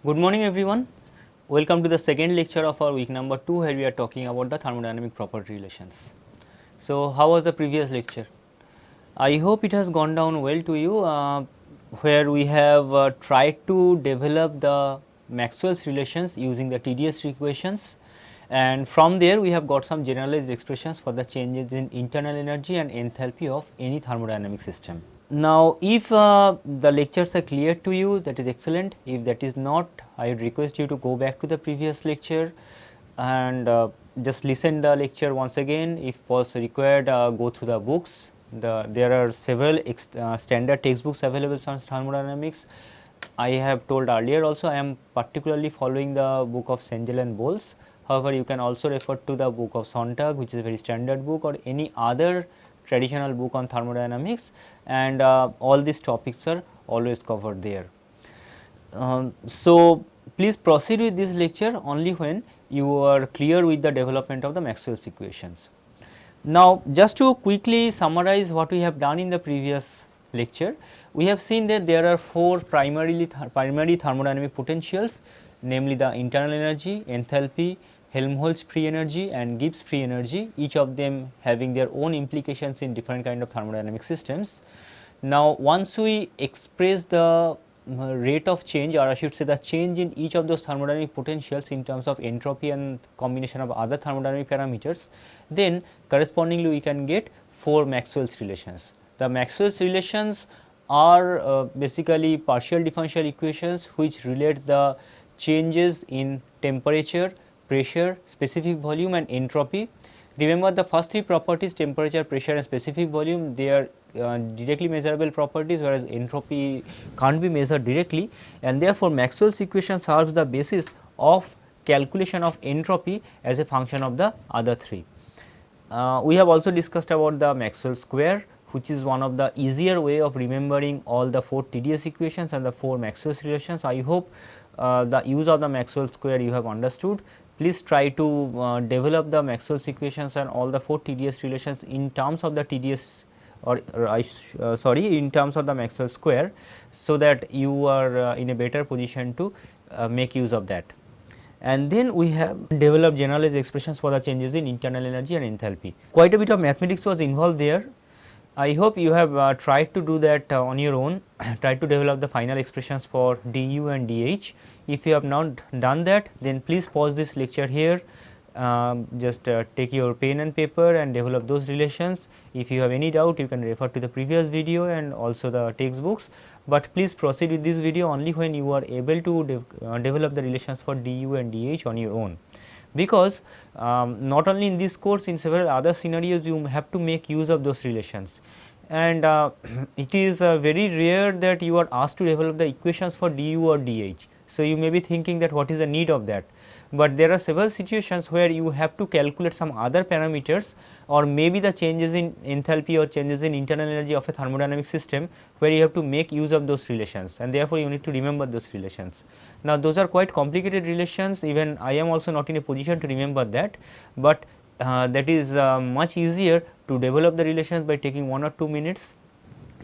Good morning everyone. Welcome to the second lecture of our week number 2 where we are talking about the thermodynamic property relations. So, how was the previous lecture? I hope it has gone down well to you where we have tried to develop the Maxwell's relations using the TdS equations, and from there we have got some generalized expressions for the changes in internal energy and enthalpy of any thermodynamic system. Now, if the lectures are clear to you, that is excellent. If that is not, I would request you to go back to the previous lecture and just listen the lecture once again. If was required, go through the books. There are several standard textbooks available on thermodynamics. I have told earlier also, I am particularly following the book of Sengel and Bowles. However, you can also refer to the book of Sontag, which is a very standard book, or any other traditional book on thermodynamics, and all these topics are always covered there. So, please proceed with this lecture only when you are clear with the development of the Maxwell's equations. Now, just to quickly summarize what we have done in the previous lecture, we have seen that there are four primary thermodynamic potentials, namely the internal energy, enthalpy, Helmholtz free energy and Gibbs free energy, each of them having their own implications in different kind of thermodynamic systems. Now, once we express the rate of change, or I should say the change in each of those thermodynamic potentials in terms of entropy and combination of other thermodynamic parameters, then correspondingly we can get four Maxwell's relations. The Maxwell's relations are basically partial differential equations which relate the changes in temperature, pressure, specific volume and entropy. Remember the first three properties, temperature, pressure and specific volume, they are directly measurable properties, whereas entropy can't be measured directly, and therefore Maxwell's equation serves the basis of calculation of entropy as a function of the other three. We have also discussed about the Maxwell square, which is one of the easier way of remembering all the four TdS equations and the four Maxwell's relations. I hope the use of the Maxwell square you have understood. Please try to develop the Maxwell's equations and all the four TdS relations in terms of the TdS, or sorry, in terms of the Maxwell square, so that you are in a better position to make use of that. And then we have developed generalized expressions for the changes in internal energy and enthalpy. Quite a bit of mathematics was involved there. I hope you have tried to do that on your own, try to develop the final expressions for du and dh. If you have not done that, then please pause this lecture here, just take your pen and paper and develop those relations. If you have any doubt, you can refer to the previous video and also the textbooks, but please proceed with this video only when you are able to develop the relations for du and dh on your own, because not only in this course, in several other scenarios you have to make use of those relations, and it is very rare that you are asked to develop the equations for du or dh. So, you may be thinking that what is the need of that, but there are several situations where you have to calculate some other parameters, or maybe the changes in enthalpy or changes in internal energy of a thermodynamic system, where you have to make use of those relations, and therefore you need to remember those relations. Now, those are quite complicated relations, even I am also not in a position to remember that, but that is much easier to develop the relations by taking 1 or 2 minutes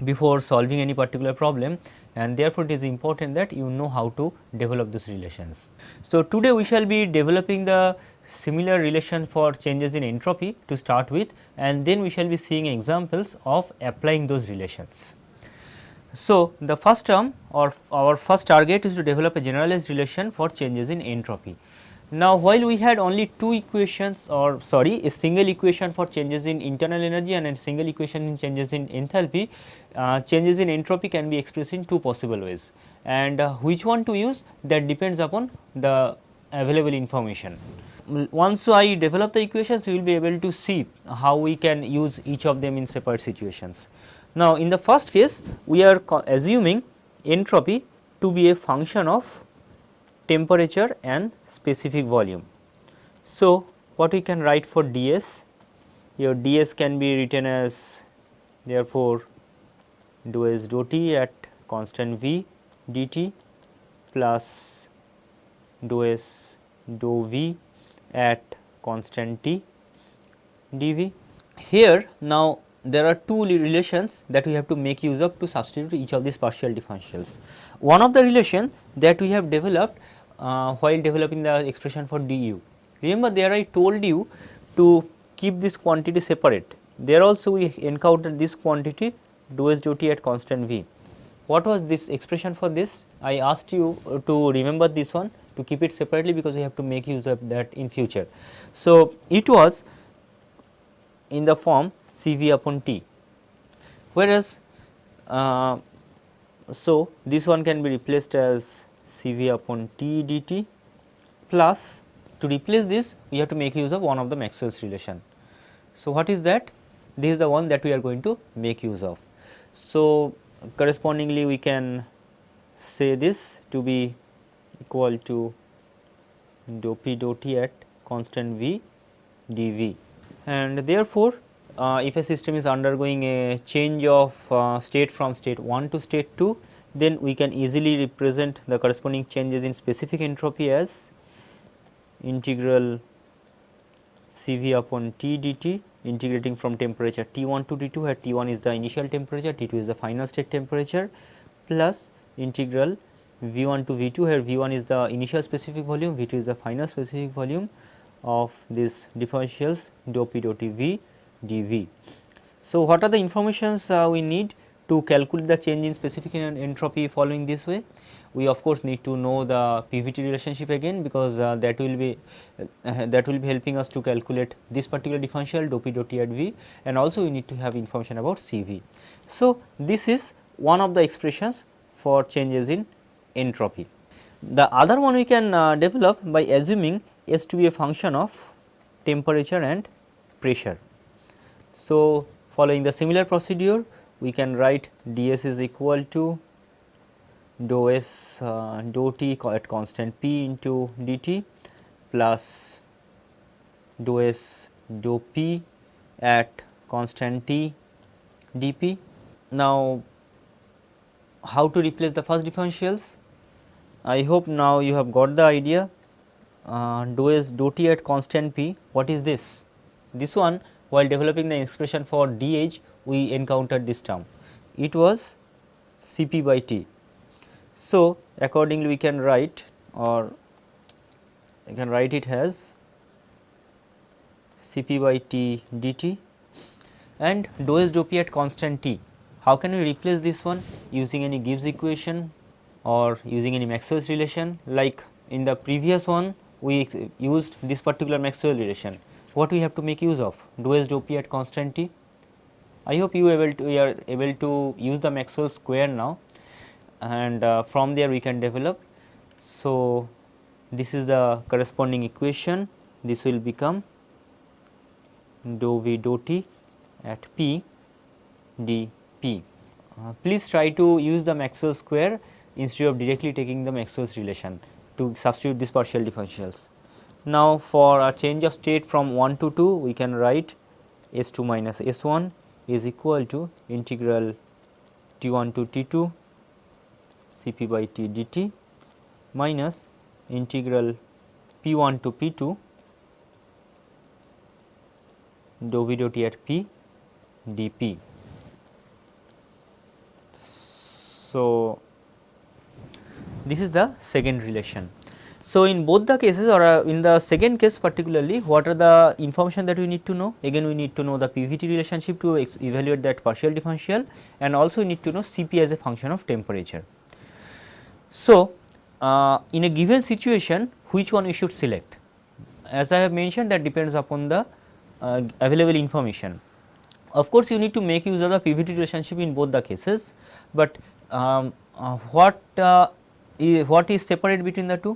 before solving any particular problem, and therefore it is important that you know how to develop these relations. So, today we shall be developing the similar relation for changes in entropy to start with, and then we shall be seeing examples of applying those relations. So, the first term, or our first target is to develop a generalized relation for changes in entropy. Now, while we had only two equations, or sorry, a single equation for changes in internal energy and a single equation in changes in enthalpy, changes in entropy can be expressed in two possible ways, and which one to use, that depends upon the available information. Once I develop the equations, you will be able to see how we can use each of them in separate situations. Now, in the first case, we are assuming entropy to be a function of temperature and specific volume. So, what we can write for ds, your ds can be written as, therefore, dou s dou t at constant v dt plus dou s dou v at constant t dv. Here now there are two relations that we have to make use of to substitute each of these partial differentials. One of the relation that we have developed while developing the expression for du. Remember, there I told you to keep this quantity separate. There also we encountered this quantity dou s dou t at constant v. What was this expression for this? I asked you to remember this one, to keep it separately, because we have to make use of that in future. So, it was in the form Cv upon T, whereas so this one can be replaced as Cv upon T dt, plus to replace this we have to make use of one of the Maxwell's relation. So, what is that? This is the one that we are going to make use of. So, correspondingly we can say this to be equal to dou p dou t at constant v dv, and therefore, if a system is undergoing a change of state from state 1 to state 2, then we can easily represent the corresponding changes in specific entropy as integral Cv upon T dt, integrating from temperature T1 to T2, where T1 is the initial temperature, T2 is the final state temperature, plus integral V1 to V2, where V1 is the initial specific volume, V2 is the final specific volume of these differentials dou p dou t v dv. So, what are the informations we need to calculate the change in specific entropy following this way? We of course need to know the PVT relationship again, because that will be helping us to calculate this particular differential dou p dou t at v, and also we need to have information about Cv. So, this is one of the expressions for changes in entropy. The other one we can develop by assuming S to be a function of temperature and pressure. So, following the similar procedure, we can write ds is equal to dou s dou t at constant p into dt plus dou s dou p at constant t dp. Now, how to replace the first differentials? I hope now you have got the idea. Dou s dou t at constant p, what is this? This one, while developing the expression for dH, we encountered this term. It was Cp by T. So, accordingly we can write, or I can write it as Cp by T dt, and dou s dou p at constant T. How can we replace this one? Using any Gibbs equation or using any Maxwell's relation. Like in the previous one, we used this particular Maxwell relation. What we have to make use of? Dou s dou p at constant T. I hope you are able to use the Maxwell square now, and from there we can develop. So, this is the corresponding equation. This will become dou v dou t at p dp. Please try to use the Maxwell square instead of directly taking the Maxwell's relation to substitute these partial differentials. Now, for a change of state from 1 to 2, we can write S2 minus S1 is equal to integral T1 to T2 Cp by T dt minus integral P1 to P2 dou v dou t at P dp. So, this is the second relation. So, in both the cases, or in the second case particularly, what are the information that we need to know? Again, we need to know the PVT relationship to evaluate that partial differential, and also we need to know Cp as a function of temperature. So, in a given situation, which one we should select? As I have mentioned, that depends upon the available information. Of course, you need to make use of the PVT relationship in both the cases, but what is separate between the two?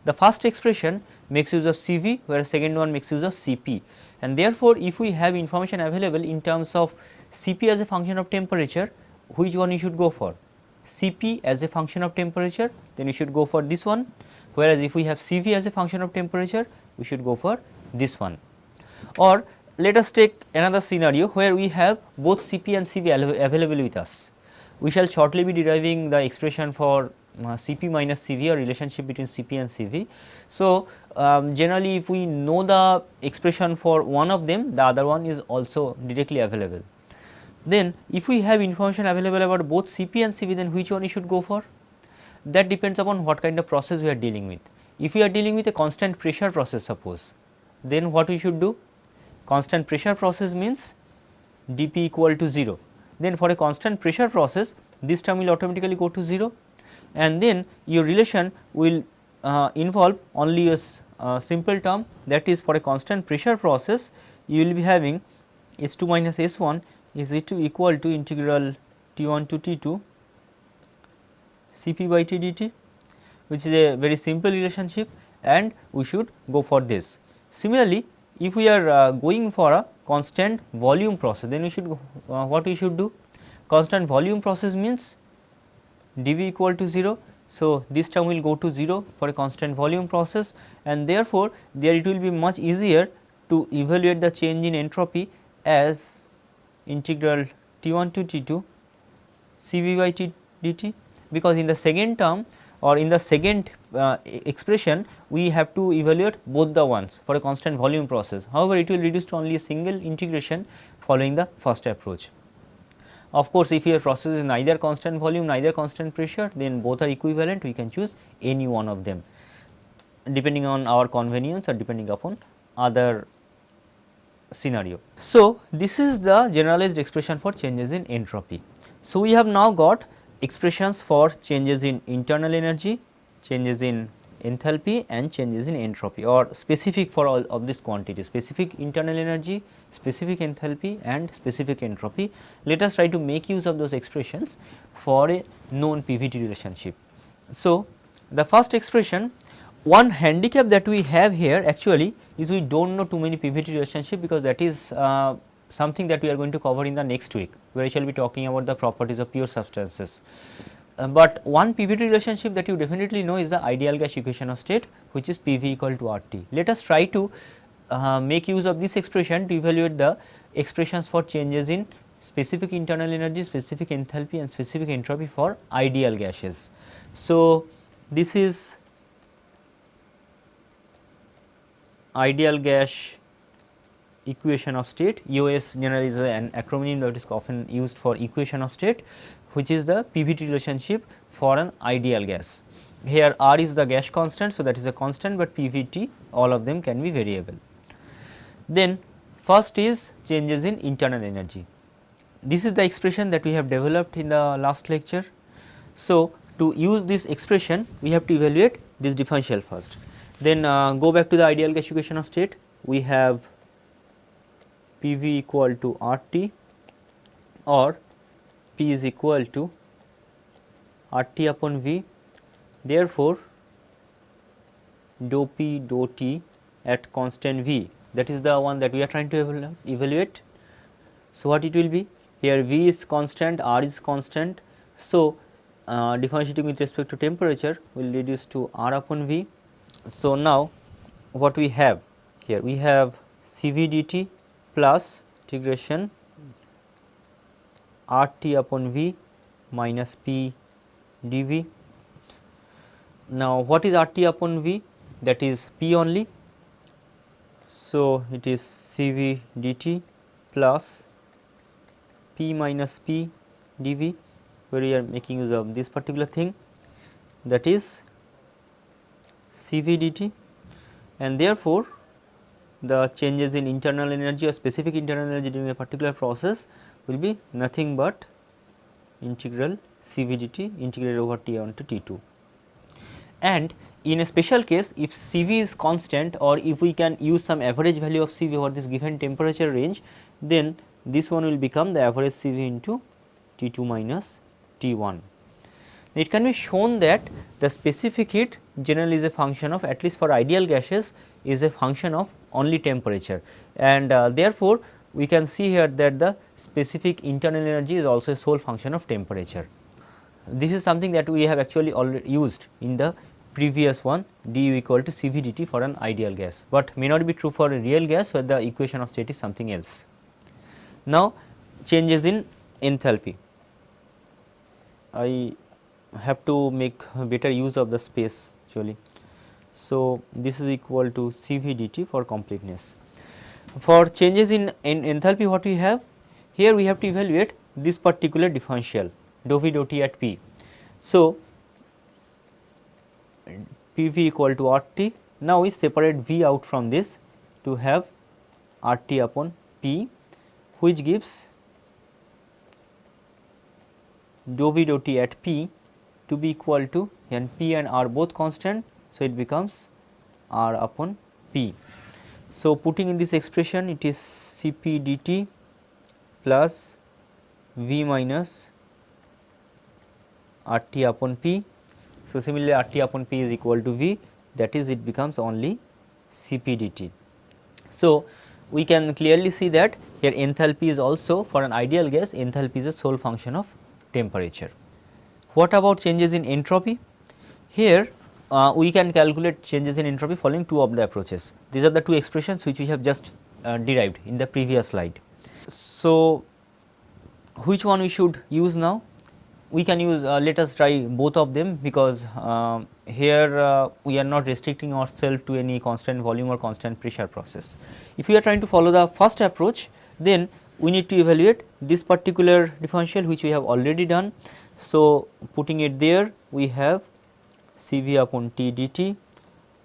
The first expression makes use of Cv, whereas second one makes use of Cp, and therefore, if we have information available in terms of Cp as a function of temperature, which one you should go for? Cp as a function of temperature, then you should go for this one, whereas if we have Cv as a function of temperature, we should go for this one. Or let us take another scenario where we have both Cp and Cv available with us. We shall shortly be deriving the expression for Cp minus Cv, or relationship between Cp and Cv. So, generally if we know the expression for one of them, the other one is also directly available. Then if we have information available about both Cp and Cv, then which one you should go for? That depends upon what kind of process we are dealing with. If we are dealing with a constant pressure process, suppose, then what we should do? Constant pressure process means dP equal to 0. Then for a constant pressure process, this term will automatically go to 0, and then your relation will involve only a simple term, that is, for a constant pressure process you will be having S2 minus S1 is equal to integral T1 to T2 Cp by T dt, which is a very simple relationship, and we should go for this. Similarly, if we are going for a constant volume process, then we should what we should do? Constant volume process means dV equal to 0. So, this term will go to 0 for a constant volume process, and therefore, there it will be much easier to evaluate the change in entropy as integral T1 to T2 Cv by T dt, because in the second term or in the second expression we have to evaluate both the ones for a constant volume process. However, it will reduce to only a single integration following the first approach. Of course, if your process is neither constant volume neither constant pressure, then both are equivalent, we can choose any one of them depending on our convenience or depending upon other scenario. So, this is the generalized expression for changes in entropy. So, we have now got expressions for changes in internal energy, changes in enthalpy and changes in entropy, or specific for all of these quantities: specific internal energy, specific enthalpy and specific entropy. Let us try to make use of those expressions for a known PVT relationship. So, the first expression, one handicap that we have here actually is we do not know too many PVT relationship, because that is something that we are going to cover in the next week, where I shall be talking about the properties of pure substances. But one PVT relationship that you definitely know is the ideal gas equation of state, which is PV equal to RT. Let us try to make use of this expression to evaluate the expressions for changes in specific internal energy, specific enthalpy and specific entropy for ideal gases. So, this is ideal gas equation of state. EOS generally is an acronym that is often used for equation of state, which is the PVT relationship for an ideal gas. Here R is the gas constant, so that is a constant, but PVT all of them can be variable. Then first is changes in internal energy. This is the expression that we have developed in the last lecture. So, to use this expression we have to evaluate this differential first. Then go back to the ideal gas equation of state. We have PV equal to RT, or P is equal to RT upon V. Therefore, dou P dou T at constant V, that is the one that we are trying to evaluate. So, what it will be? Here V is constant, R is constant. So, differentiating with respect to temperature will reduce to R upon V. So, now what we have here? We have Cv dt plus integration RT upon V minus P dV. Now, what is RT upon V? That is P only. So, it is Cv dt plus P minus P dV, where we are making use of this particular thing, that is Cv dt, and therefore, the changes in internal energy or specific internal energy during a particular process will be nothing but integral Cv dt integrated over T1 to T2. And in a special case, if Cv is constant, or if we can use some average value of Cv over this given temperature range, then this one will become the average Cv into T2 minus T1. It can be shown that the specific heat generally is a function of, at least for ideal gases, is a function of only temperature, and therefore, we can see here that the specific internal energy is also a sole function of temperature. This is something that we have actually already used in the previous one, du equal to Cv dt for an ideal gas, but may not be true for a real gas where the equation of state is something else. Now, changes in enthalpy. I have to make better use of the space actually. So, this is equal to Cv dt for completeness. For changes in enthalpy, what we have here we have to evaluate this particular differential dou v dou t at p. So, P v equal to R t. Now, we separate V out from this to have R t upon P, which gives dou v dou t at P to be equal to, and P and R both constant. So, it becomes R upon P. So, putting in this expression, it is C p dt plus V minus R t upon P. So, similarly, R t upon P is equal to V, that is, it becomes only C p dt. So, we can clearly see that here enthalpy is also, for an ideal gas, enthalpy is a sole function of temperature. What about changes in entropy? Here we can calculate changes in entropy following two of the approaches. These are the two expressions which we have just derived in the previous slide. So, which one we should use now? We can use, let us try both of them, because here we are not restricting ourselves to any constant volume or constant pressure process. If we are trying to follow the first approach, then we need to evaluate this particular differential, which we have already done. So, putting it there, we have C v upon T dt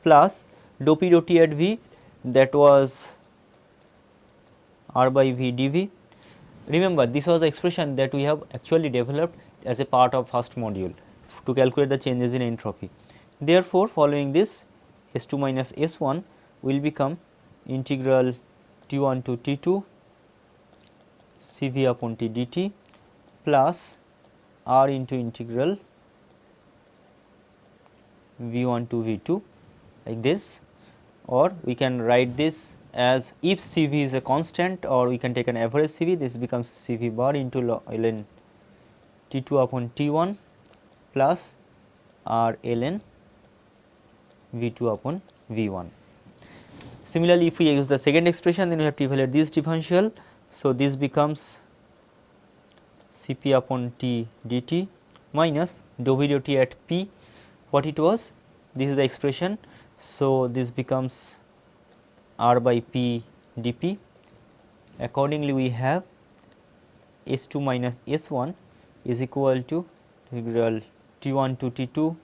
plus dou p dou t at V, that was R by V dV. Remember, this was the expression that we have actually developed as a part of first module to calculate the changes in entropy. Therefore, following this, S2 minus S1 will become integral T1 to T2 Cv upon T dt plus R into integral V1 to V2, like this, or we can write this as, if Cv is a constant, or we can take an average Cv, this becomes Cv bar into ln T2 upon T1 plus R ln V2 upon V1. Similarly, if we use the second expression, then we have to evaluate this differential. So, this becomes Cp upon T dt minus dou v dou t at P, what it was, this is the expression. So, this becomes R by P dP. Accordingly, we have S2 minus S1 is equal to integral T1 to T2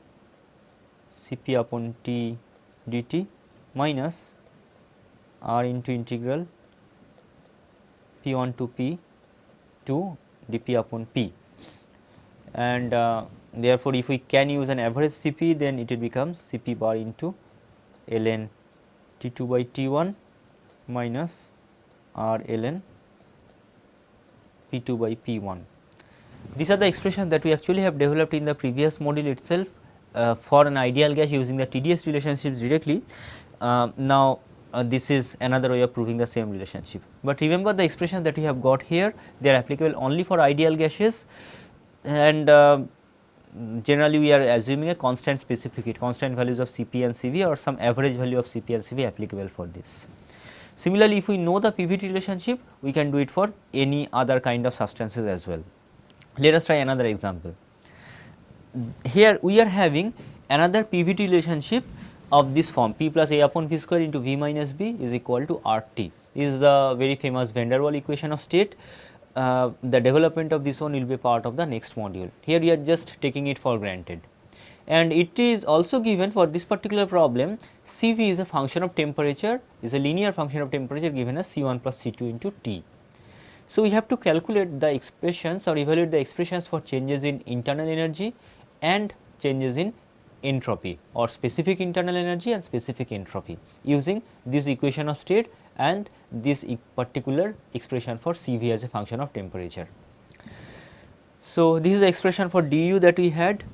Cp upon T dt minus R into integral P1 to P2 dP upon P, and therefore, if we can use an average Cp, then it will become Cp bar into ln T2 by T1 minus R ln P2 by P1. These are the expressions that we actually have developed in the previous module itself for an ideal gas using the TdS relationships directly. Now, this is another way of proving the same relationship, but remember, the expressions that we have got here, they are applicable only for ideal gases, and generally we are assuming a constant specific heat, constant values of Cp and Cv, or some average value of Cp and Cv applicable for this. Similarly, if we know the PVT relationship, we can do it for any other kind of substances as well. Let us try another example. Here we are having another PVT relationship of this form, P plus A upon V square into V minus B is equal to RT. This is the very famous van der Waals equation of state. The development of this one will be part of the next module. Here we are just taking it for granted, and it is also given for this particular problem, Cv is a function of temperature, is a linear function of temperature given as C1 plus C2 into T. So, we have to calculate the expressions or evaluate the expressions for changes in internal energy and changes in entropy, or specific internal energy and specific entropy, using this equation of state and this particular expression for Cv as a function of temperature. So, this is the expression for du that we had.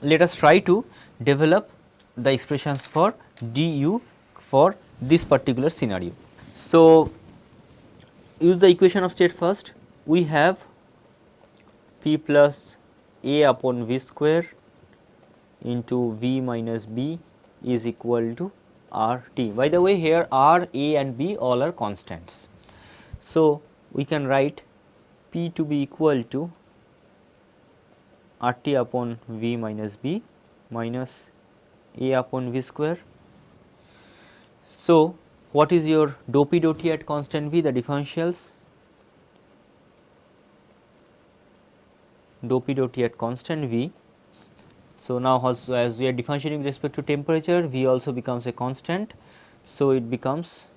Let us try to develop the expressions for du for this particular scenario. So, use the equation of state first. We have P plus A upon V square into V minus B is equal to R T. By the way, here R, A and B all are constants. So, we can write P to be equal to R T upon V minus B minus A upon V square. So, what is your dou P dou T at constant V, the differentials? dou P dou T at constant V. So, now also as we are differentiating with respect to temperature, V also becomes a constant. So, it becomes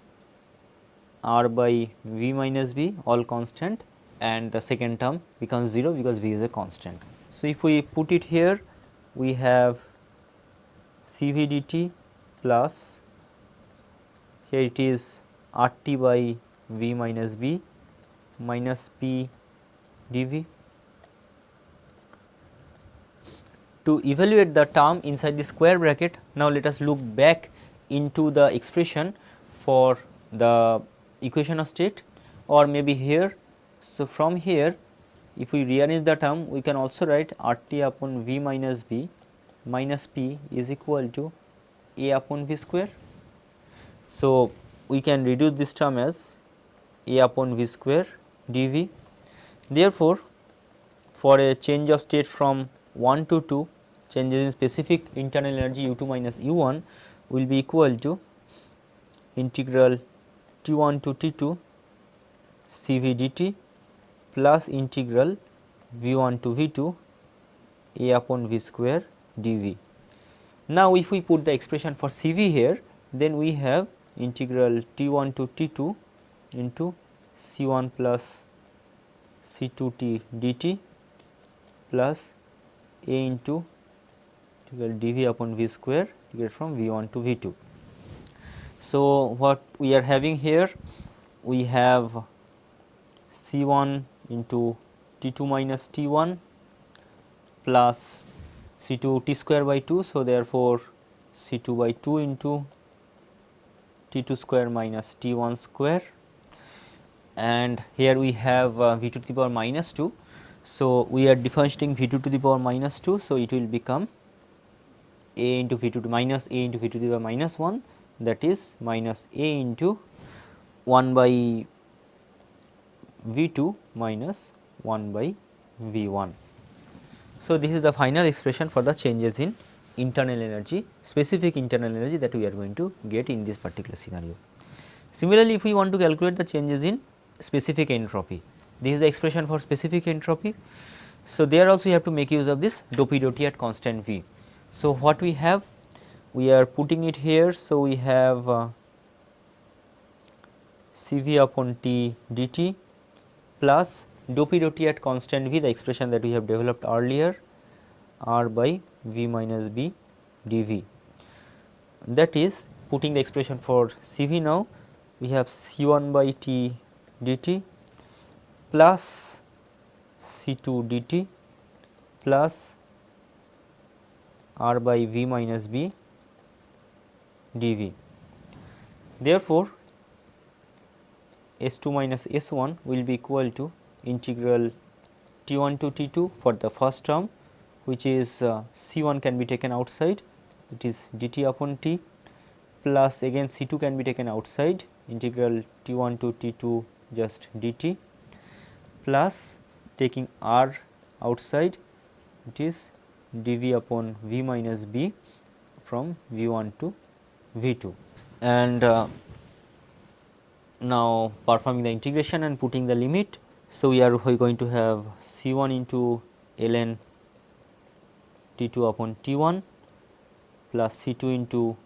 R by V minus B, all constant, and the second term becomes 0 because V is a constant. So, if we put it here, we have Cv dt plus, here it is RT by V minus B minus P dV. To evaluate the term inside the square bracket, now let us look back into the expression for the equation of state, or maybe here. So, from here if we rearrange the term, we can also write RT upon V minus B minus P is equal to A upon V square. So, we can reduce this term as A upon V square dV. Therefore, for a change of state from 1 to 2, changes in specific internal energy U2 minus U1 will be equal to integral T1 to T2 Cv dt plus integral V1 to V2 A upon V square dV. Now, if we put the expression for Cv here, then we have integral T1 to T2 into C1 plus C2t dt plus A into integral dV upon V square to get from V1 to V2. So, what we are having here, we have C1 into T2 minus T1 plus C2 T square by 2. So, therefore, C2 by 2 into T2 square minus T1 square, and here we have V2 to the power minus 2. So, we are differentiating V2 to the power minus 2. So, it will become A into V2 to minus A into V2 to the power minus 1, that is minus A into 1 by V2 minus 1 by V1. So, this is the final expression for the changes in internal energy, specific internal energy that we are going to get in this particular scenario. Similarly, if we want to calculate the changes in specific entropy, this is the expression for specific entropy. So, there also you have to make use of this dou P dou T at constant V. So, what we have, we are putting it here. So, we have Cv upon T dt plus dou P dou T at constant V, the expression that we have developed earlier, R by V minus B dV. That is, putting the expression for Cv now, we have C1 by T dt plus C2 dt plus R by V minus B dV. Therefore, S2 minus S1 will be equal to integral T1 to T2 for the first term, which is C1 can be taken outside, it is dt upon T, plus again C2 can be taken outside, integral T1 to T2 just dt, plus taking R outside, it is dV upon V minus B from V1 to V2. And now performing the integration and putting the limit. So, we are going to have C1 into ln T2 upon T1 plus C2 into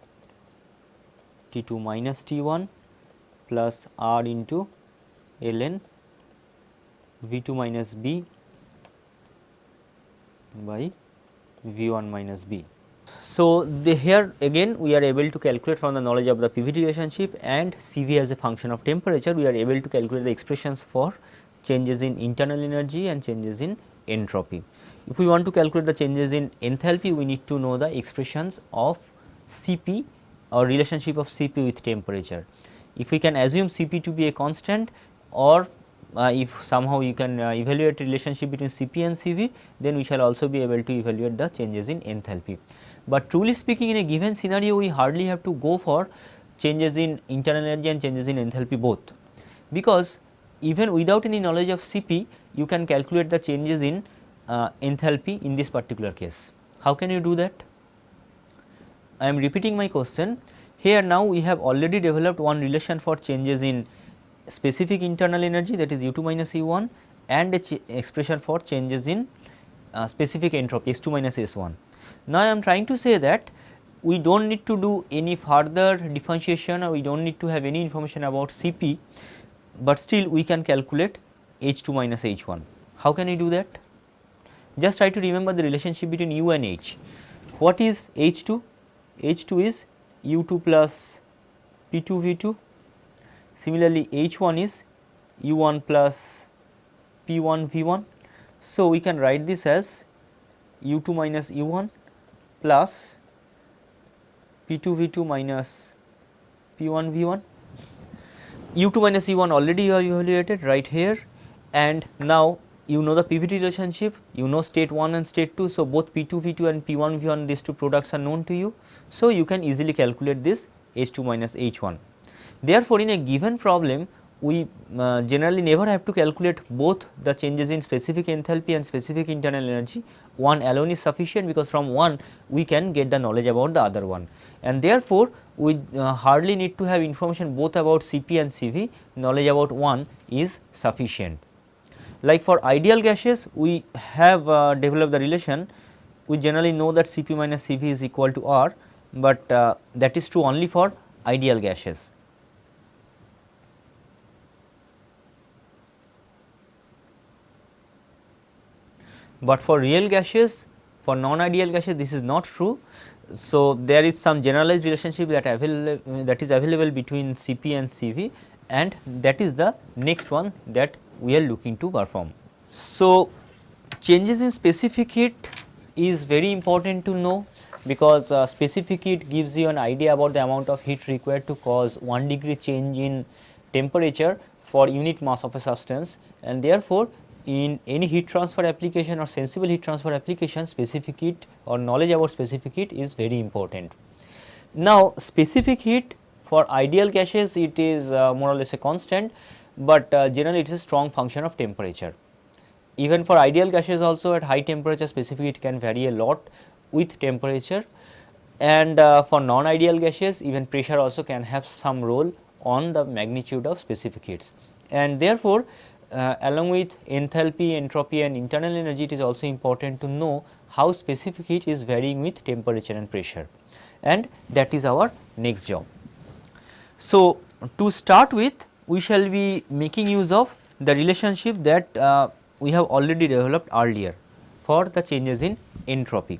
T2 minus T1 plus R into ln V2 minus B by V1 minus B. So, here again we are able to calculate from the knowledge of the PVT relationship and Cv as a function of temperature, we are able to calculate the expressions for changes in internal energy and changes in entropy. If we want to calculate the changes in enthalpy, we need to know the expressions of Cp or relationship of Cp with temperature. If we can assume Cp to be a constant, or if somehow you can evaluate relationship between Cp and Cv, then we shall also be able to evaluate the changes in enthalpy. But truly speaking, in a given scenario, we hardly have to go for changes in internal energy and changes in enthalpy both, because even without any knowledge of Cp, you can calculate the changes in enthalpy in this particular case. How can you do that? I am repeating my question. Here now we have already developed one relation for changes in specific internal energy, that is U2 minus U1, and a expression for changes in specific entropy S2 minus S1. Now, I am trying to say that we do not need to do any further differentiation, or we do not need to have any information about Cp, but still we can calculate H2 minus H1. How can we do that? Just try to remember the relationship between U and H. What is H2? H2 is U2 plus P2 V2. Similarly, H1 is U1 plus P1 V1. So, we can write this as U2 minus U1 plus P2 V2 minus P1 V1. U2 minus U1 already you have evaluated right here, and now you know the PVT relationship, you know state 1 and state 2. So, both P2 V2 and P1 V1, these two products are known to you. So, you can easily calculate this H2 minus H1. Therefore, in a given problem we generally never have to calculate both the changes in specific enthalpy and specific internal energy. One alone is sufficient, because from one we can get the knowledge about the other one, and therefore, we hardly need to have information both about Cp and Cv. Knowledge about one is sufficient. Like for ideal gases, we have developed the relation. We generally know that Cp minus Cv is equal to R, but that is true only for ideal gases. But for real gases, for non-ideal gases, this is not true. So, there is some generalized relationship that is available between Cp and Cv, and that is the next one that we are looking to perform. So, changes in specific heat is very important to know, because specific heat gives you an idea about the amount of heat required to cause 1 degree change in temperature for unit mass of a substance, and therefore, in any heat transfer application or sensible heat transfer application, specific heat or knowledge about specific heat is very important. Now, specific heat for ideal gases, it is more or less a constant, but generally it is a strong function of temperature. Even for ideal gases also, at high temperature specific heat can vary a lot with temperature, and for non-ideal gases even pressure also can have some role on the magnitude of specific heats, and therefore, along with enthalpy, entropy and internal energy, it is also important to know how specific heat is varying with temperature and pressure, and that is our next job. So, to start with, we shall be making use of the relationship that we have already developed earlier for the changes in entropy.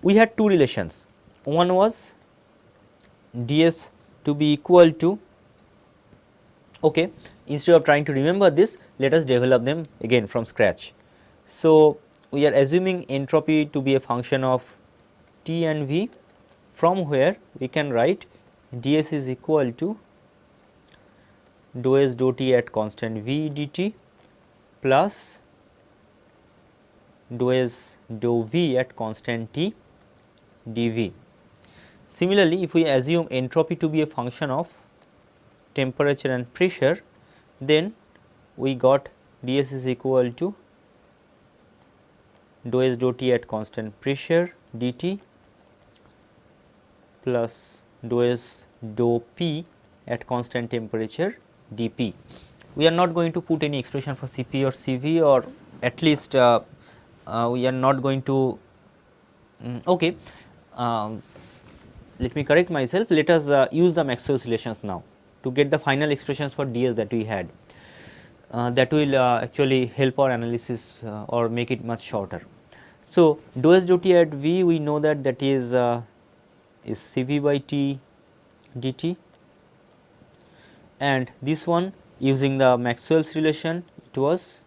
We had two relations. One was ds to be equal to, okay, instead of trying to remember this, let us develop them again from scratch. So, we are assuming entropy to be a function of T and V, from where we can write ds is equal to dou S dou T at constant V dt plus dou S dou V at constant T dV. Similarly, if we assume entropy to be a function of temperature and pressure, then we got ds is equal to dou S dou T at constant pressure dt plus dou S dou P at constant temperature dP. We are not going to put any expression for Cp or Cv, or at least we are not going to okay. Let me correct myself. Let us use the Maxwell's relations now to get the final expressions for ds that we had. That will actually help our analysis or make it much shorter. So, dou S dou T at V, we know that is Cv by T dt, and this one using the Maxwell's relation, it was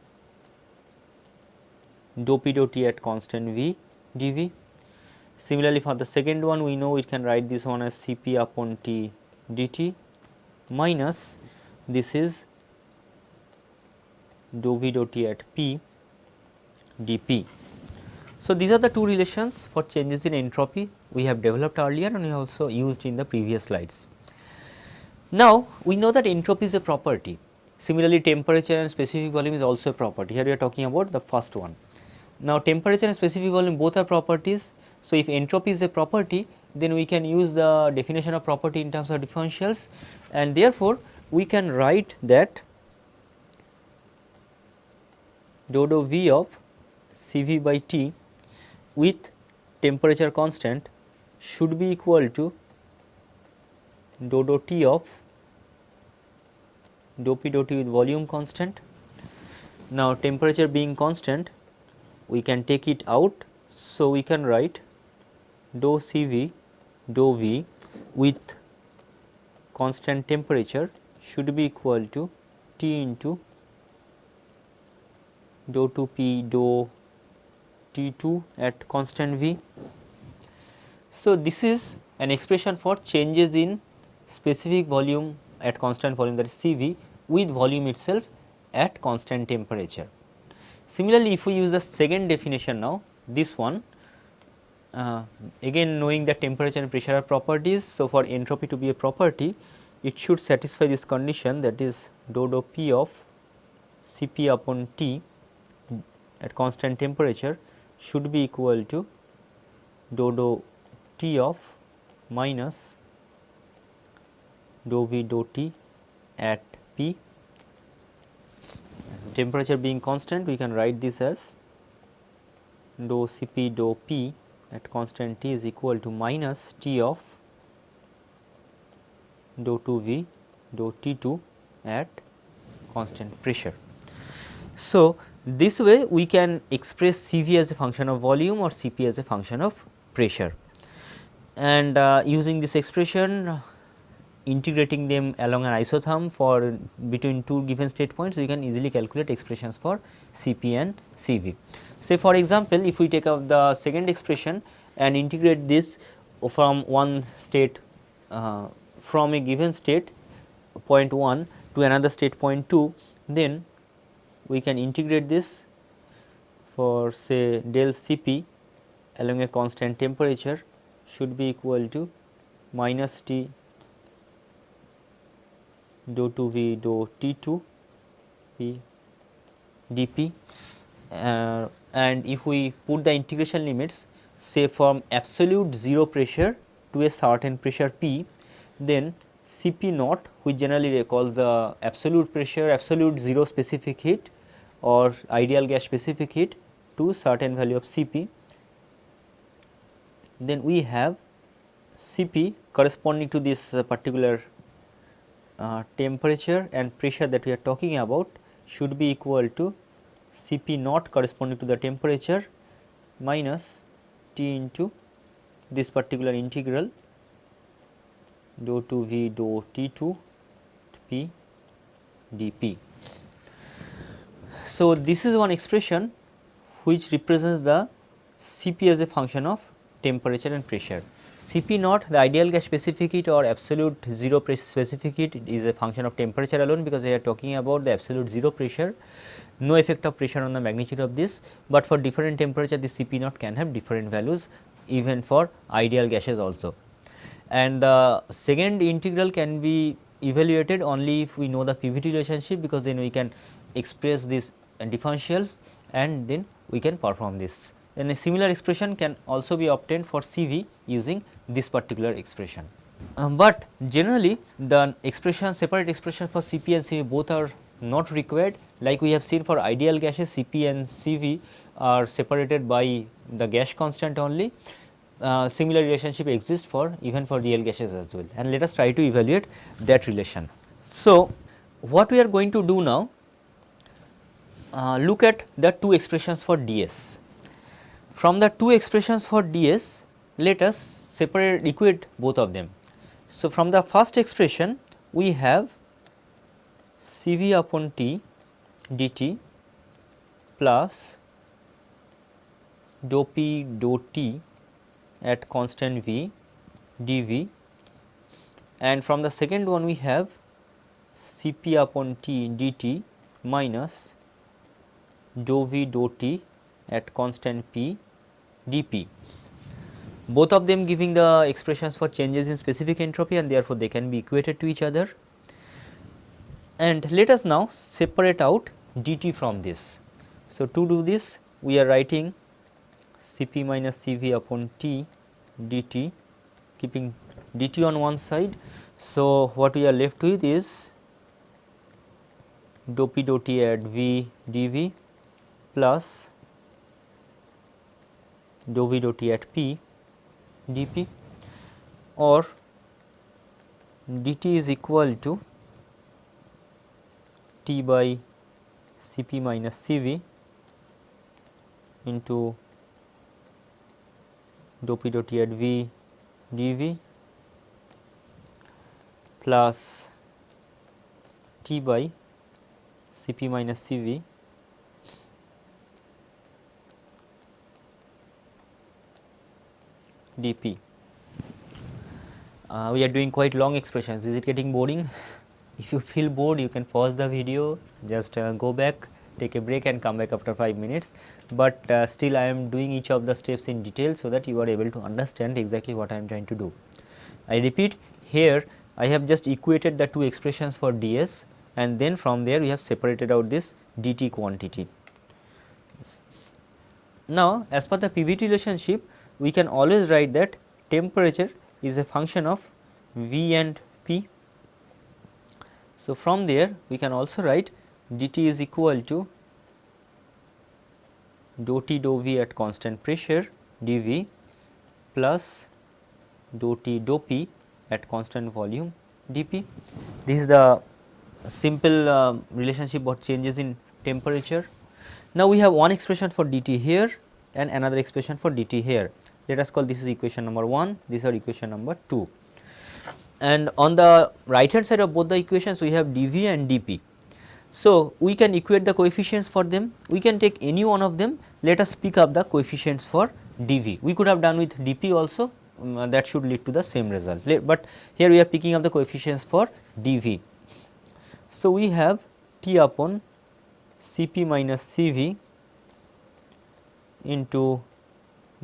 dou P dou T at constant V dV. Similarly, for the second one, we know we can write this one as Cp upon T dt minus this is dou V dou T at P dP. So, these are the two relations for changes in entropy we have developed earlier, and we also used in the previous slides. Now, we know that entropy is a property. Similarly, temperature and specific volume is also a property. Here we are talking about the first one. Now, temperature and specific volume both are properties. So, if entropy is a property, then we can use the definition of property in terms of differentials, and therefore, we can write that dou dou V of Cv by T with temperature constant should be equal to dou T of dou P dou T with volume constant. Now, temperature being constant, we can take it out. So, we can write dou Cv dou V with constant temperature should be equal to T into dou 2 P dou T2 at constant V. So, this is an expression for changes in specific volume at constant volume, that is Cv, with volume itself at constant temperature. Similarly, if we use the second definition now, this one, again knowing that temperature and pressure are properties. So, for entropy to be a property, it should satisfy this condition, that is dou P of Cp upon T at constant temperature should be equal to dou T of minus dou V dou T at P. Temperature being constant, we can write this as dou Cp dou P at constant T is equal to minus T of dou 2 V dou T2 at constant pressure. So, this way we can express Cv as a function of volume or Cp as a function of pressure, and using this expression, integrating them along an isotherm for between two given state points, we can easily calculate expressions for Cp and Cv. Say for example, if we take up the second expression and integrate this from one state, from a given state point 1 to another state point 2, then we can integrate this for say del Cp along a constant temperature should be equal to minus T dou 2 V dou T2 P dP, and if we put the integration limits say from absolute 0 pressure to a certain pressure P, then Cp naught, which generally calls the absolute pressure, absolute 0 specific heat or ideal gas specific heat to certain value of Cp, then we have Cp corresponding to this particular temperature and pressure that we are talking about should be equal to Cp naught corresponding to the temperature minus T into this particular integral dou 2 V dou T2 P dP. So, this is one expression which represents the Cp as a function of temperature and pressure. Cp naught, the ideal gas specific heat or absolute 0 pressure specific heat, is a function of temperature alone, because we are talking about the absolute 0 pressure, no effect of pressure on the magnitude of this, but for different temperature the Cp naught can have different values even for ideal gases also. And the second integral can be evaluated only if we know the PVT relationship, because then we can express these differentials and then we can perform this. Then a similar expression can also be obtained for Cv using this particular expression. But generally the expression, separate expression for Cp and Cv both are not required, like we have seen for ideal gases Cp and Cv are separated by the gas constant only. Similar relationship exists for even for real gases as well, and let us try to evaluate that relation. So, what we are going to do now, look at the two expressions for ds. From the two expressions for ds, let us separate, equate both of them. So, from the first expression we have Cv upon T dt plus dou P dou T at constant V dV, and from the second one we have Cp upon T dt minus dou V dou T at constant P dP. Both of them giving the expressions for changes in specific entropy, and therefore they can be equated to each other. And let us now separate out dt from this. So, to do this we are writing Cp minus Cv upon T dt, keeping dt on one side. So, what we are left with is dou P dou T at V dV plus dou v dou t at p dp, or dt is equal to T by Cp minus Cv into dou p dou t at v dv plus T by Cp minus Cv dp. We are doing quite long expressions. Is it getting boring? If you feel bored, you can pause the video, just go back, take a break and come back after 5 minutes. But still I am doing each of the steps in detail so that you are able to understand exactly what I am trying to do. I repeat, here I have just equated the two expressions for ds, and then from there we have separated out this dt quantity. Now, as per the PVT relationship, we can always write that temperature is a function of V and P. So, from there we can also write dt is equal to dou T dou V at constant pressure dV plus dou T dou P at constant volume dP. This is the simple relationship what changes in temperature. Now, we have one expression for dt here and another expression for dt here. Let us call this is equation number 1, this is equation number 2. And on the right hand side of both the equations we have dV and dP. So, we can equate the coefficients for them, we can take any one of them. Let us pick up the coefficients for dV. We could have done with dP also, that should lead to the same result, but here we are picking up the coefficients for dV. So, we have T upon Cp minus Cv into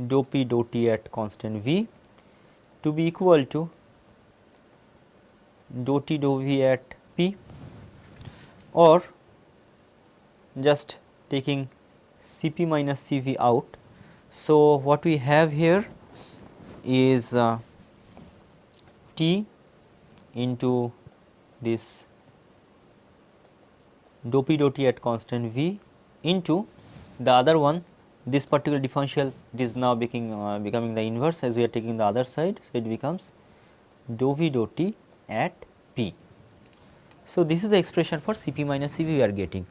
dou P dou T at constant V to be equal to dou T dou V at P, or just taking Cp minus Cv out. So, what we have here is T into this dou P dou T at constant V into the other one, this particular differential is now becoming the inverse as we are taking the other side. So, it becomes dou V dou T at P. So, this is the expression for Cp minus Cv we are getting,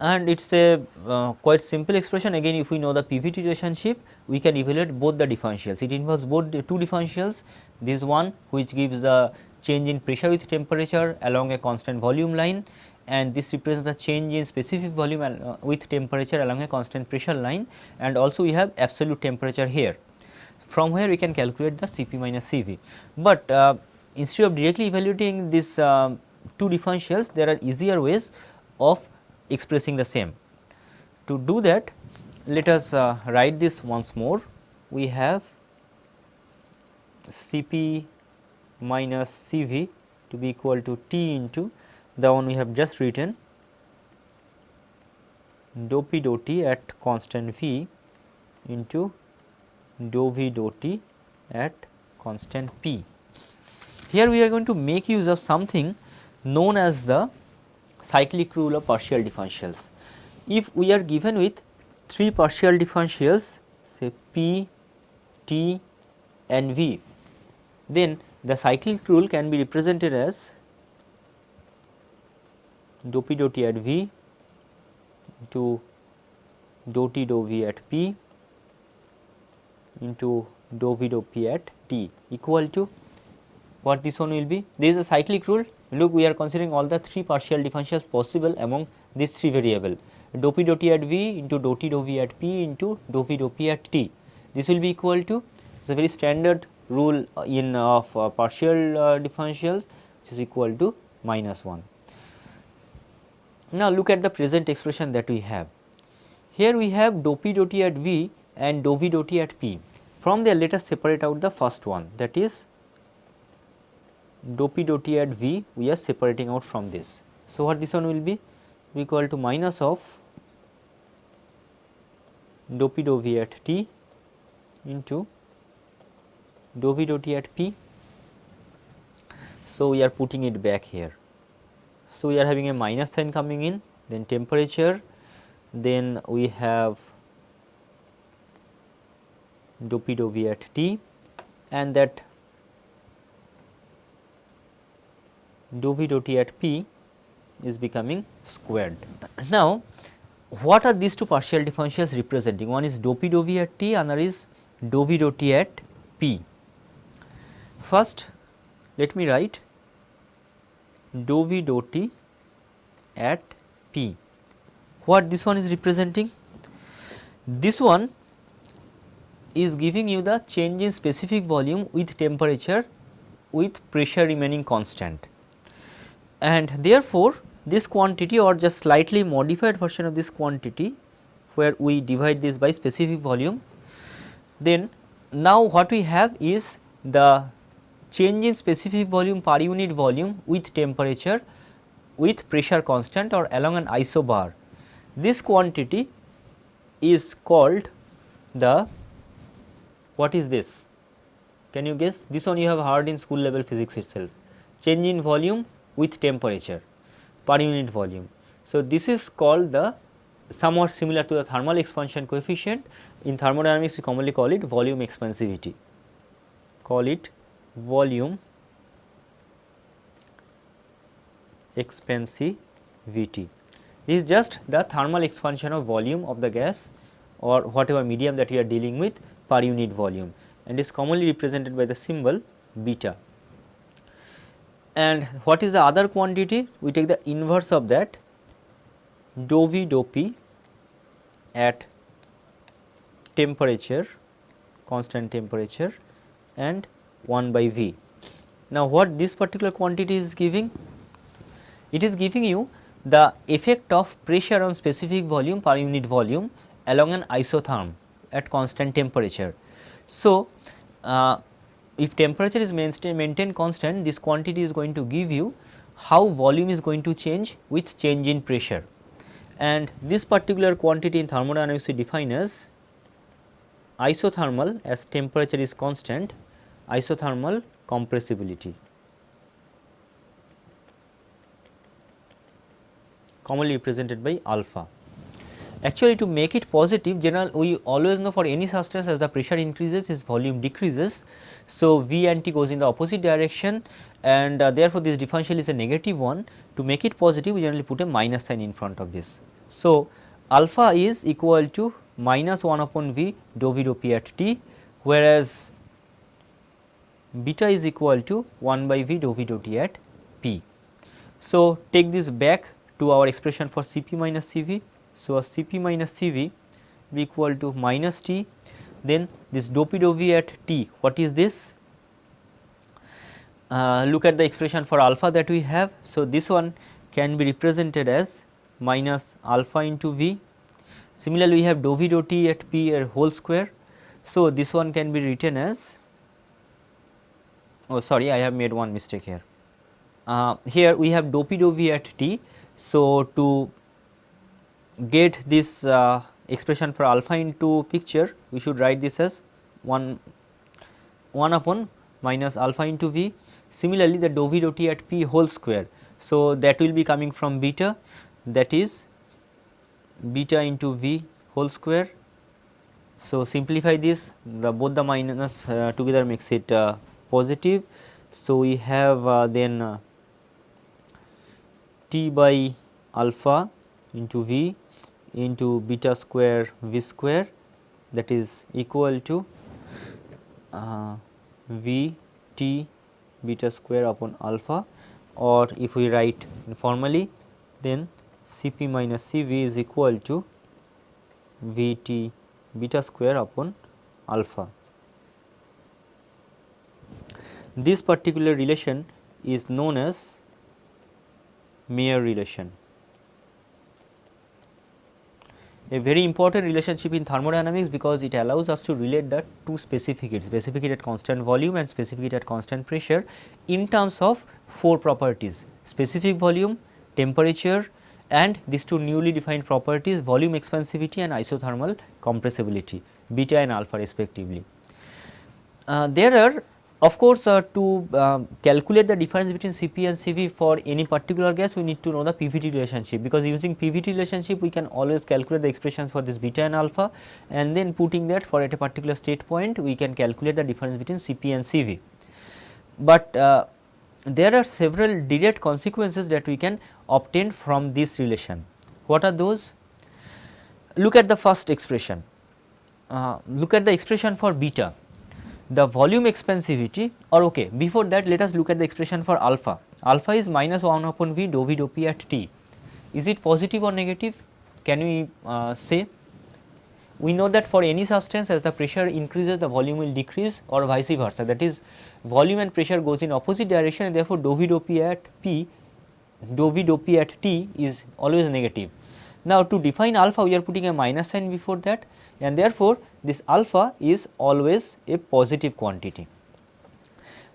and it is a quite simple expression. Again, if we know the PVT relationship, we can evaluate both the differentials. It involves both the two differentials, this one which gives the change in pressure with temperature along a constant volume line, and this represents the change in specific volume with temperature along a constant pressure line, and also we have absolute temperature here. From where we can calculate the Cp minus Cv, but instead of directly evaluating these two differentials, there are easier ways of expressing the same. To do that, let us write this once more. We have Cp minus Cv to be equal to T into the one we have just written, dou P dou T at constant V into dou V dou T at constant P. Here we are going to make use of something known as the cyclic rule of partial differentials. If we are given with three partial differentials, say P, T and V, then the cyclic rule can be represented as dou P dou T at V into dou T dou V at P into dou V dou P at T equal to what this one will be. This is a cyclic rule. Look, we are considering all the three partial differentials possible among these three variable, dou P dou T at V into dou T dou V at P into dou V dou P at T. This will be equal to, it is a very standard rule in of partial differentials, which is equal to -1. Now, look at the present expression that we have. Here we have dou P dou T at V and dou V dou T at P. From there, let us separate out the first one, that is dou P dou T at V we are separating out from this. So, what this one will be equal to minus of dou P dou V at T into dou V dou T at P. So, we are putting it back here. So, we are having a minus sign coming in, then temperature, then we have dou P dou V at T, and that dou V dou T at P is becoming squared. Now, what are these two partial differentials representing? One is dou P dou V at T, another is dou V dou T at P. First, let me write dou V dou T at P. What this one is representing? This one is giving you the change in specific volume with temperature with pressure remaining constant, and therefore, this quantity or just slightly modified version of this quantity where we divide this by specific volume, then now what we have is the change in specific volume per unit volume with temperature with pressure constant or along an isobar. This quantity is called the, what is this? Can you guess? This one you have heard in school level physics itself, change in volume with temperature per unit volume. So, this is called the, somewhat similar to the thermal expansion coefficient. In thermodynamics we commonly call it volume expansivity, call it volume expansivity. This is just the thermal expansion of volume of the gas or whatever medium that we are dealing with per unit volume, and is commonly represented by the symbol beta. And what is the other quantity? We take the inverse of that, dou V dou P at temperature, constant temperature, and 1 by V. Now, what this particular quantity is giving? It is giving you the effect of pressure on specific volume per unit volume along an isotherm at constant temperature. So, if temperature is maintained constant, this quantity is going to give you how volume is going to change with change in pressure, and this particular quantity in thermodynamics we define as isothermal, as temperature is constant, isothermal compressibility, commonly represented by alpha. Actually, to make it positive, we always know for any substance as the pressure increases its volume decreases. So, V and T goes in the opposite direction, and therefore, this differential is a negative one. To make it positive, we generally put a minus sign in front of this. So, alpha is equal to minus 1 upon V dou V dou P at T, whereas beta is equal to 1 by V dou V dou T at P. So, take this back to our expression for Cp minus Cv. So, Cp minus Cv be equal to minus T, then this dou P dou V at T, what is this? Look at the expression for alpha that we have. So, this one can be represented as minus alpha into V. Similarly, we have dou V dou T at P a whole square. So, this one can be written as, oh sorry, I have made one mistake here. Here we have dou P dou V at T. So, to get this expression for alpha into picture, we should write this as 1 upon minus alpha into V. Similarly, the dou V dou T at P whole square. So, that will be coming from beta, that is beta into V whole square. So, simplify this, both the minus together makes it positive. So, we have then T by alpha into V into beta square V square, that is equal to V T beta square upon alpha, or if we write formally, then Cp minus Cv is equal to V T beta square upon alpha. This particular relation is known as Mayer relation. A very important relationship in thermodynamics, because it allows us to relate the two specific heat at constant volume and specific heat at constant pressure in terms of 4 properties: specific volume, temperature, and these two newly defined properties, volume expansivity and isothermal compressibility, beta and alpha respectively. There are Of course, to calculate the difference between Cp and Cv for any particular gas, we need to know the PVT relationship, because using PVT relationship we can always calculate the expressions for this beta and alpha, and then putting that for at a particular state point we can calculate the difference between Cp and Cv. But there are several direct consequences that we can obtain from this relation. What are those? Look at the first expression, look at the expression for beta. The volume expansivity, or okay, before that let us look at the expression for alpha. Alpha is minus 1 upon V dou V dou P at T. Is it positive or negative? Can we say? We know that for any substance, as the pressure increases the volume will decrease, or vice versa, that is volume and pressure goes in opposite direction, and therefore dou V dou P at T is always negative. Now, to define alpha we are putting a minus sign before that, and therefore, this alpha is always a positive quantity.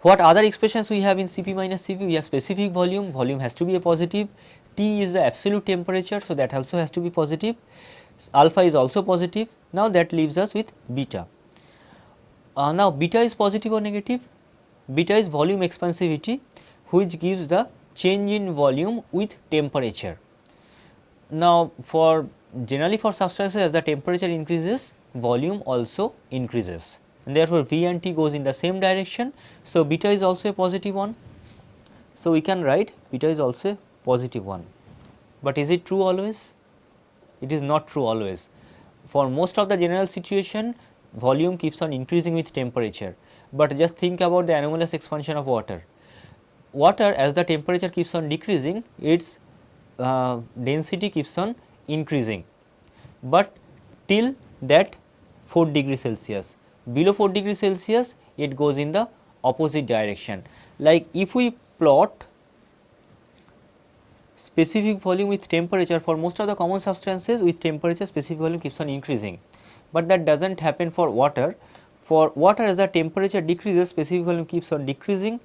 What other expressions we have in Cp minus Cv? We have specific volume, volume has to be a positive, T is the absolute temperature, so that also has to be positive, alpha is also positive. Now, that leaves us with beta. Now, beta is positive or negative? Beta is volume expansivity, which gives the change in volume with temperature. Now, for generally for substances, as the temperature increases, volume also increases, and therefore, V and T goes in the same direction. So, beta is also a positive one. So, we can write beta is also a positive one, but is it true always? It is not true always. For most of the general situation, volume keeps on increasing with temperature, but just think about the anomalous expansion of water. Water, as the temperature keeps on decreasing, its density keeps on increasing, but till that 4 degree Celsius. Below 4 degree Celsius it goes in the opposite direction. Like if we plot specific volume with temperature, for most of the common substances with temperature specific volume keeps on increasing, but that does not happen for water. For water, as the temperature decreases, specific volume keeps on decreasing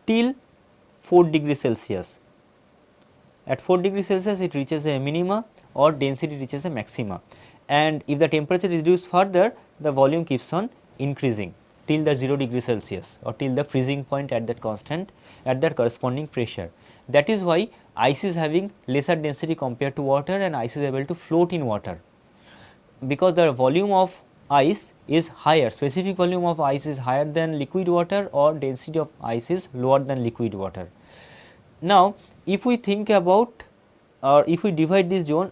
till 4 degree Celsius. At 4 degree Celsius it reaches a minima, or density reaches a maxima, and if the temperature is reduced further, the volume keeps on increasing till the 0 degree Celsius, or till the freezing point at that constant, at that corresponding pressure. That is why ice is having lesser density compared to water, and ice is able to float in water, because the volume of ice is higher, specific volume of ice is higher than liquid water, or density of ice is lower than liquid water. Now, if we think about, or if we divide this zone,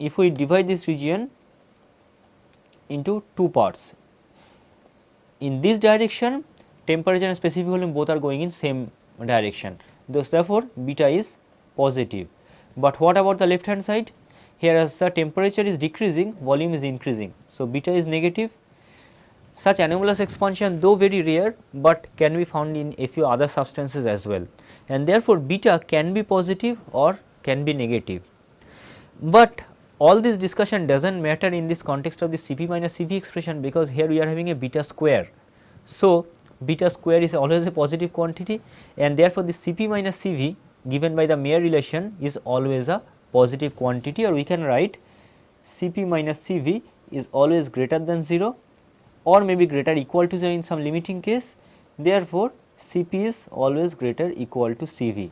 if we divide this region into two parts, in this direction temperature and specific volume both are going in same direction, thus therefore beta is positive. But what about the left hand side? Here, as the temperature is decreasing, volume is increasing, so beta is negative. Such anomalous expansion, though very rare, but can be found in a few other substances as well, and therefore beta can be positive or can be negative. But all this discussion does not matter in this context of the Cp minus Cv expression, because here we are having a beta square. So, beta square is always a positive quantity, and therefore, the Cp minus Cv given by the Mayer relation is always a positive quantity, or we can write Cp minus Cv is always greater than 0, or maybe greater equal to 0 in some limiting case. Therefore, Cp is always greater equal to Cv,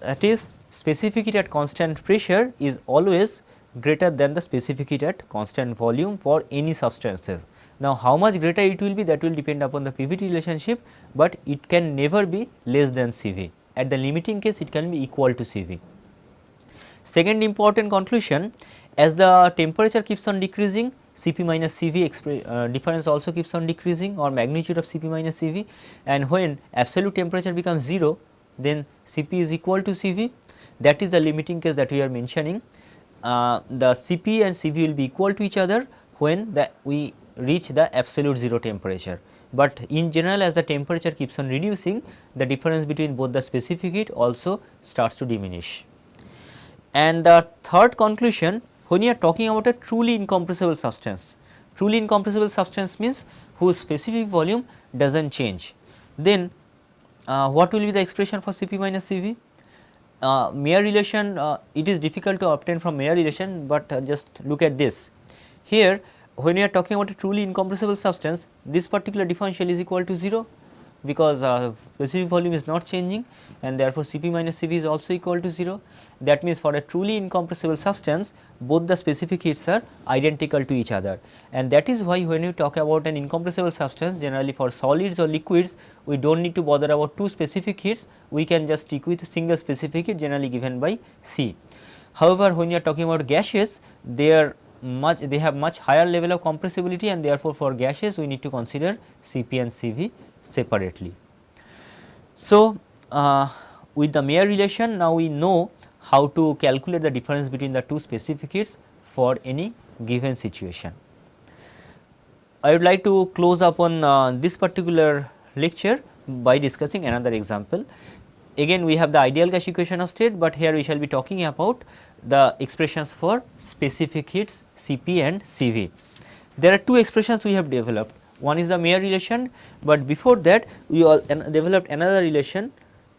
that is specific heat at constant pressure is always greater than the specific heat at constant volume for any substances. Now, how much greater it will be, that will depend upon the PVT relationship, but it can never be less than Cv. At the limiting case it can be equal to Cv. Second important conclusion, as the temperature keeps on decreasing, Cp minus Cv difference also keeps on decreasing, or magnitude of Cp minus Cv, and when absolute temperature becomes 0, then Cp is equal to Cv. That is the limiting case that we are mentioning. The Cp and Cv will be equal to each other when we reach the absolute 0 temperature, but in general, as the temperature keeps on reducing, the difference between both the specific heat also starts to diminish. And the third conclusion, when you are talking about a truly incompressible substance, truly incompressible substance means whose specific volume does not change, then what will be the expression for Cp minus Cv? Mayer relation, it is difficult to obtain from Mayer relation, but just look at this. Here, when you are talking about a truly incompressible substance, this particular differential is equal to 0, because specific volume is not changing, and therefore Cp minus Cv is also equal to 0. That means for a truly incompressible substance, both the specific heats are identical to each other, and that is why when you talk about an incompressible substance, generally for solids or liquids, we do not need to bother about two specific heats, we can just stick with a single specific heat generally given by C. However, when you are talking about gases, they have much higher level of compressibility, and therefore for gases we need to consider Cp and Cv separately. So, with the Mayer relation, now we know how to calculate the difference between the two specific heats for any given situation. I would like to close upon this particular lecture by discussing another example. Again we have the ideal gas equation of state, but here we shall be talking about the expressions for specific heats Cp and Cv. There are two expressions we have developed. One is the Mayer relation, but before that we all developed another relation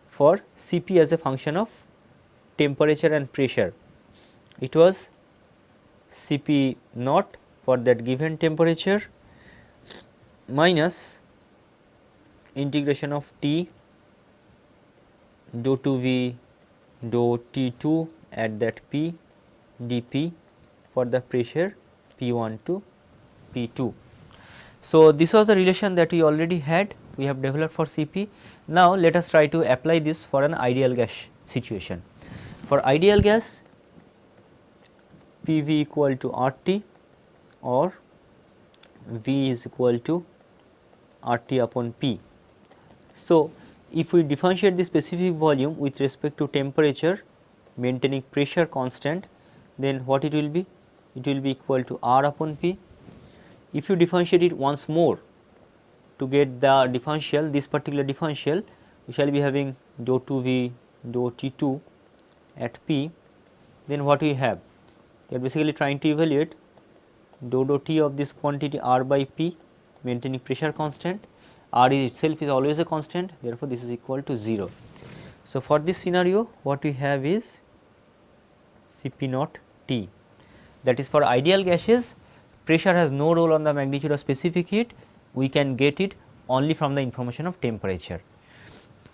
for Cp as a function of temperature and pressure. It was Cp naught for that given temperature minus integration of T dou 2V dou T2 at that P dP for the pressure P1 to P2. So, this was the relation that we already had, we have developed for Cp. Now, let us try to apply this for an ideal gas situation. For ideal gas, PV equal to RT or V is equal to RT upon P. So, if we differentiate the specific volume with respect to temperature maintaining pressure constant, then what it will be? It will be equal to R upon P. If you differentiate it once more to get the differential, this particular differential, we shall be having dou 2V dou T2 at P, then what we have? We are basically trying to evaluate dou T of this quantity R by P maintaining pressure constant. R itself is always a constant, therefore, this is equal to 0. So, for this scenario what we have is Cp naught T, that is for ideal gases pressure has no role on the magnitude of specific heat, we can get it only from the information of temperature.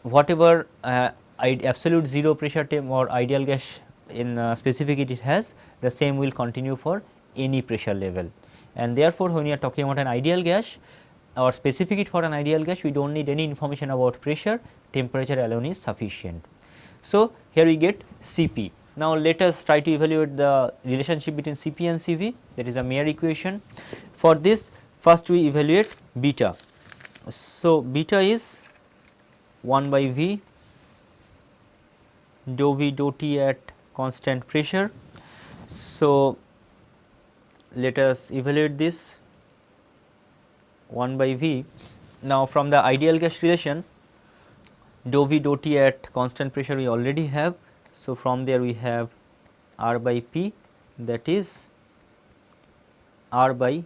Whatever absolute 0 pressure temp or ideal gas in specific heat it has, the same will continue for any pressure level, and therefore, when you are talking about an ideal gas or specific heat for an ideal gas, we do not need any information about pressure, temperature alone is sufficient. So, here we get Cp. Now, let us try to evaluate the relationship between Cp and Cv, that is a Mayer equation. For this, first we evaluate beta. So, beta is 1 by V dou V dou T at constant pressure. So, let us evaluate this 1 by V. Now, from the ideal gas relation dou V dou T at constant pressure we already have. So, from there we have R by P, that is R by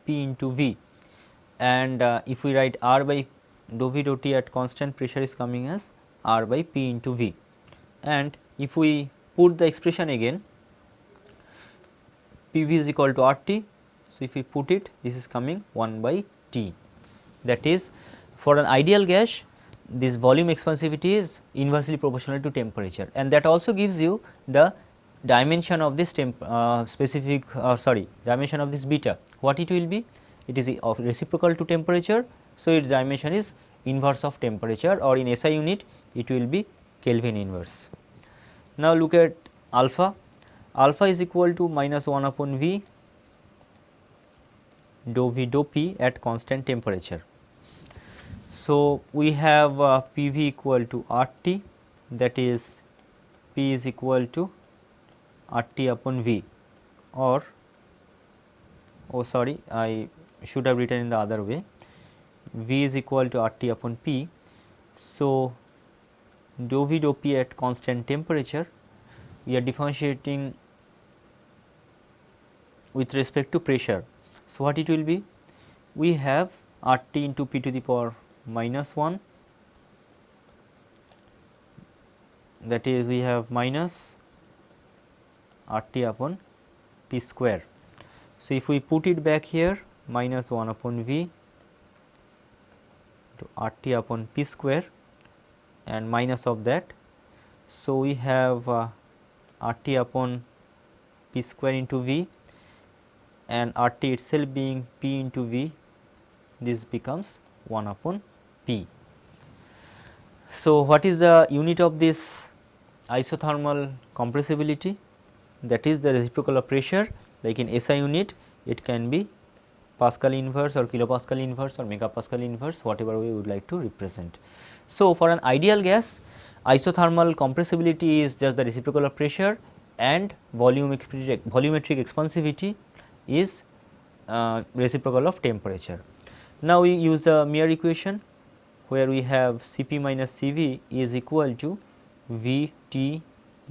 P into V, and if we write R by dou V dou T at constant pressure is coming as R by P into V, and if we put the expression again, PV is equal to RT. So, if we put it, this is coming 1 by T, that is for an ideal gas this volume expansivity is inversely proportional to temperature, and that also gives you the dimension of this dimension of this beta. What it will be? It is of reciprocal to temperature. So, its dimension is inverse of temperature, or in SI unit it will be Kelvin inverse. Now, look at alpha. Alpha is equal to minus 1 upon V dou V dou P at constant temperature. So, we have PV equal to RT, that is P is equal to RT upon V, or I should have written in the other way, V is equal to RT upon P. So, dou V dou P at constant temperature, we are differentiating with respect to pressure. So, what it will be? We have RT into P to the power minus 1, that is we have minus RT upon P square. So, if we put it back here, minus 1 upon V to RT upon P square and minus of that. So, we have RT upon P square into V and RT itself being P into V, this becomes 1 upon P. So, what is the unit of this isothermal compressibility? That is the reciprocal of pressure, like in SI unit it can be Pascal inverse or kilopascal inverse or megapascal inverse, whatever we would like to represent. So, for an ideal gas, isothermal compressibility is just the reciprocal of pressure and volumetric expansivity is reciprocal of temperature. Now, we use the Mayer equation where we have Cp minus Cv is equal to V T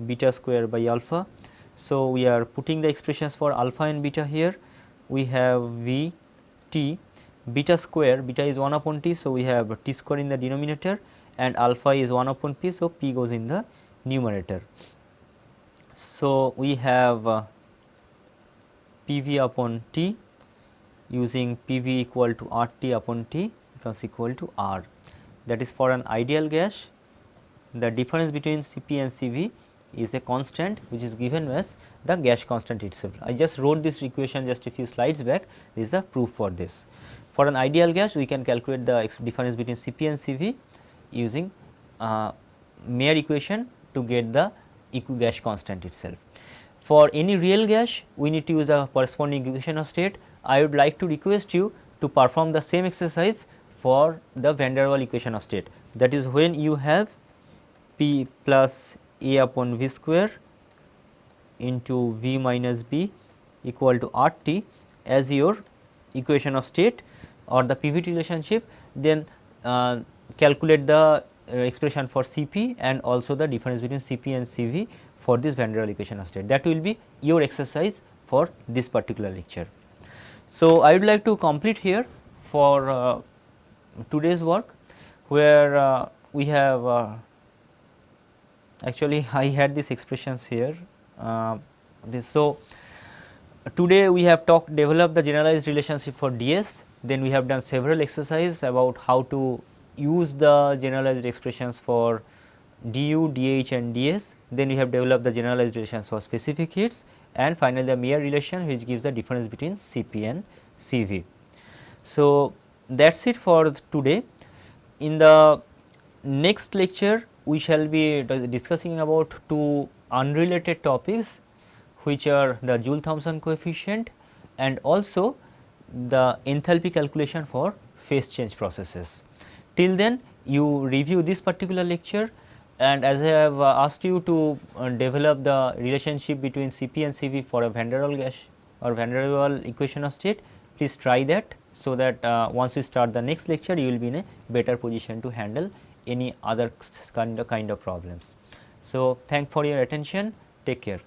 beta square by alpha. So, we are putting the expressions for alpha and beta here. We have V T beta square, beta is 1 upon T. So, we have T square in the denominator and alpha is 1 upon P. So, P goes in the numerator. So, we have PV upon T using PV equal to RT upon T becomes equal to R. That is for an ideal gas, the difference between Cp and Cv is a constant which is given as the gas constant itself. I just wrote this equation just a few slides back, this is the proof for this. For an ideal gas, we can calculate the difference between Cp and Cv using Mayer equation to get the gas constant itself. For any real gas, we need to use the corresponding equation of state. I would like to request you to perform the same exercise for the van der Waal equation of state. That is when you have P plus A upon V square into V minus B equal to RT as your equation of state or the PVT relationship, then calculate the expression for Cp and also the difference between Cp and Cv for this van der Waal equation of state. That will be your exercise for this particular lecture. So, I would like to complete here for today's work, where we have actually I had these expressions here. So, today we have developed the generalized relationship for ds, then we have done several exercises about how to use the generalized expressions for du, dh and ds, then we have developed the generalized relations for specific heats and finally, the Mayer relation which gives the difference between Cp and Cv. So, that is it for today. In the next lecture, we shall be discussing about two unrelated topics which are the Joule-Thomson coefficient and also the enthalpy calculation for phase change processes. Till then, you review this particular lecture, and as I have asked you to develop the relationship between Cp and Cv for a van der Waal gas or van der Waal equation of state, please try that, so that once we start the next lecture, you will be in a better position to handle any other kind of problems. So, thank for your attention, take care.